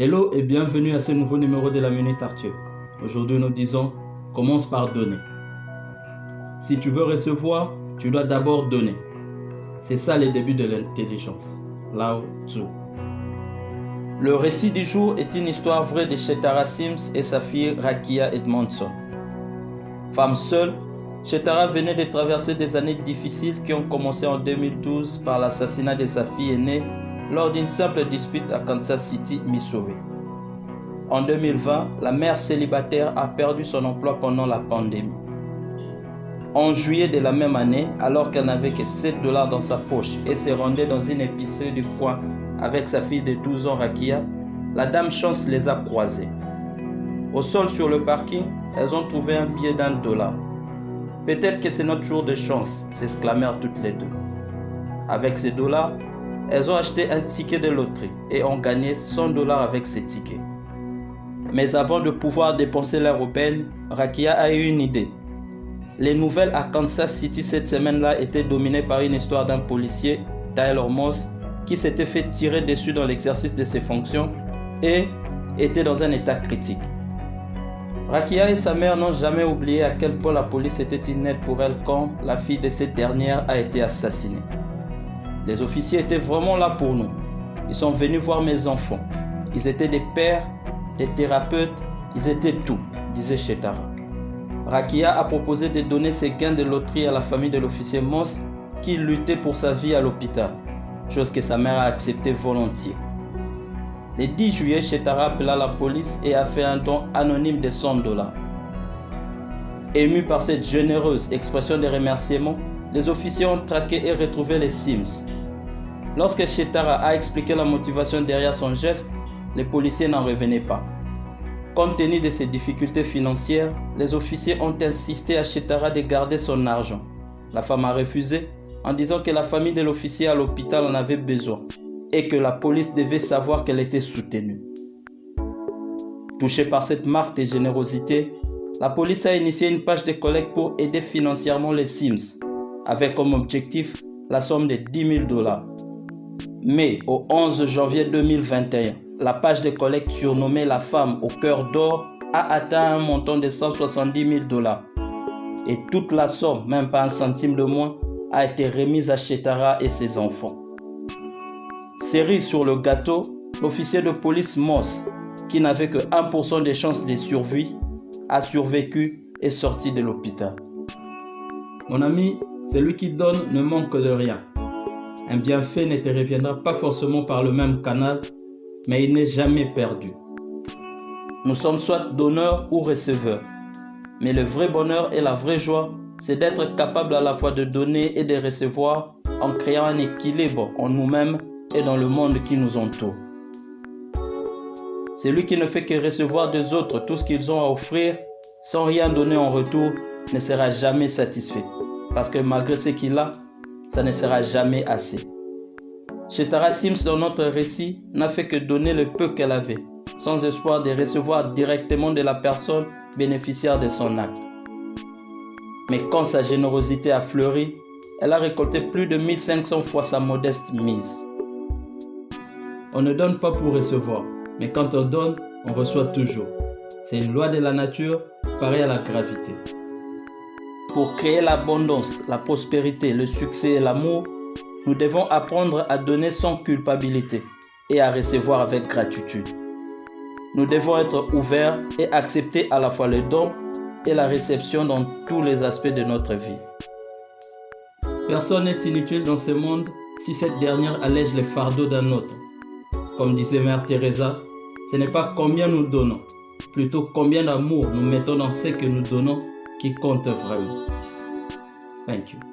Hello et bienvenue à ce nouveau numéro de la Minute Arthur. Aujourd'hui nous disons, commence par donner. Si tu veux recevoir, tu dois d'abord donner. C'est ça le début de l'intelligence. Lao Tzu. Le récit du jour est une histoire vraie de Shetara Sims et sa fille Rakia Edmondson. Femme seule, Shetara venait de traverser des années difficiles qui ont commencé en 2012 par l'assassinat de sa fille aînée lors d'une simple dispute à Kansas City, Missouri. En 2020, la mère célibataire a perdu son emploi pendant la pandémie. En juillet de la même année, alors qu'elle n'avait que $7 dans sa poche et se rendait dans une épicerie du coin avec sa fille de 12 ans Rakia, la dame Chance les a croisées. Au sol sur le parking, elles ont trouvé un billet d'$1. Peut-être que c'est notre jour de chance, s'exclamèrent toutes les deux. Avec ces dollars, elles ont acheté un ticket de loterie et ont gagné $100 avec ces tickets. Mais avant de pouvoir dépenser leur aubaine, Rakia a eu une idée. Les nouvelles à Kansas City cette semaine-là étaient dominées par une histoire d'un policier, Tyler Moss, qui s'était fait tirer dessus dans l'exercice de ses fonctions et était dans un état critique. Rakia et sa mère n'ont jamais oublié à quel point la police était une aide pour elle quand la fille de cette dernière a été assassinée. Les officiers étaient vraiment là pour nous. Ils sont venus voir mes enfants. Ils étaient des pères, des thérapeutes, ils étaient tout, disait Shetara. Rakia a proposé de donner ses gains de loterie à la famille de l'officier Moss qui luttait pour sa vie à l'hôpital, chose que sa mère a acceptée volontiers. Le 10 juillet, Shetara appela la police et a fait un don anonyme de $100. Émus par cette généreuse expression de remerciement, les officiers ont traqué et retrouvé les Sims. Lorsque Shetara a expliqué la motivation derrière son geste, les policiers n'en revenaient pas. Compte tenu de ses difficultés financières, les officiers ont insisté à Shetara de garder son argent. La femme a refusé en disant que la famille de l'officier à l'hôpital en avait besoin et que la police devait savoir qu'elle était soutenue. Touchée par cette marque de générosité, la police a initié une page de collecte pour aider financièrement les Sims, avec comme objectif la somme de $10,000. Mais au 11 janvier 2021, la page de collecte surnommée La Femme au cœur d'or a atteint un montant de $170,000. Et toute la somme, même pas un centime de moins, a été remise à Shetara et ses enfants. Cerise sur le gâteau, l'officier de police Moss, qui n'avait que 1% de chances de survie, a survécu et sorti de l'hôpital. Mon ami, celui qui donne ne manque de rien. Un bienfait ne te reviendra pas forcément par le même canal, mais il n'est jamais perdu. Nous sommes soit donneurs ou receveurs. Mais le vrai bonheur et la vraie joie, c'est d'être capable à la fois de donner et de recevoir en créant un équilibre en nous-mêmes et dans le monde qui nous entoure. Celui qui ne fait que recevoir des autres tout ce qu'ils ont à offrir sans rien donner en retour ne sera jamais satisfait. Parce que malgré ce qu'il a, ça ne sera jamais assez. Shetara Sims dans notre récit n'a fait que donner le peu qu'elle avait, sans espoir de recevoir directement de la personne bénéficiaire de son acte. Mais quand sa générosité a fleuri, elle a récolté plus de 1500 fois sa modeste mise. On ne donne pas pour recevoir, mais quand on donne, on reçoit toujours. C'est une loi de la nature, pareille à la gravité. Pour créer l'abondance, la prospérité, le succès et l'amour, nous devons apprendre à donner sans culpabilité et à recevoir avec gratitude. Nous devons être ouverts et accepter à la fois le don et la réception dans tous les aspects de notre vie. Personne n'est inutile dans ce monde si cette dernière allège les fardeaux d'un autre. Comme disait Mère Teresa, ce n'est pas combien nous donnons, plutôt combien d'amour nous mettons dans ce que nous donnons qui compte vraiment. Thank you.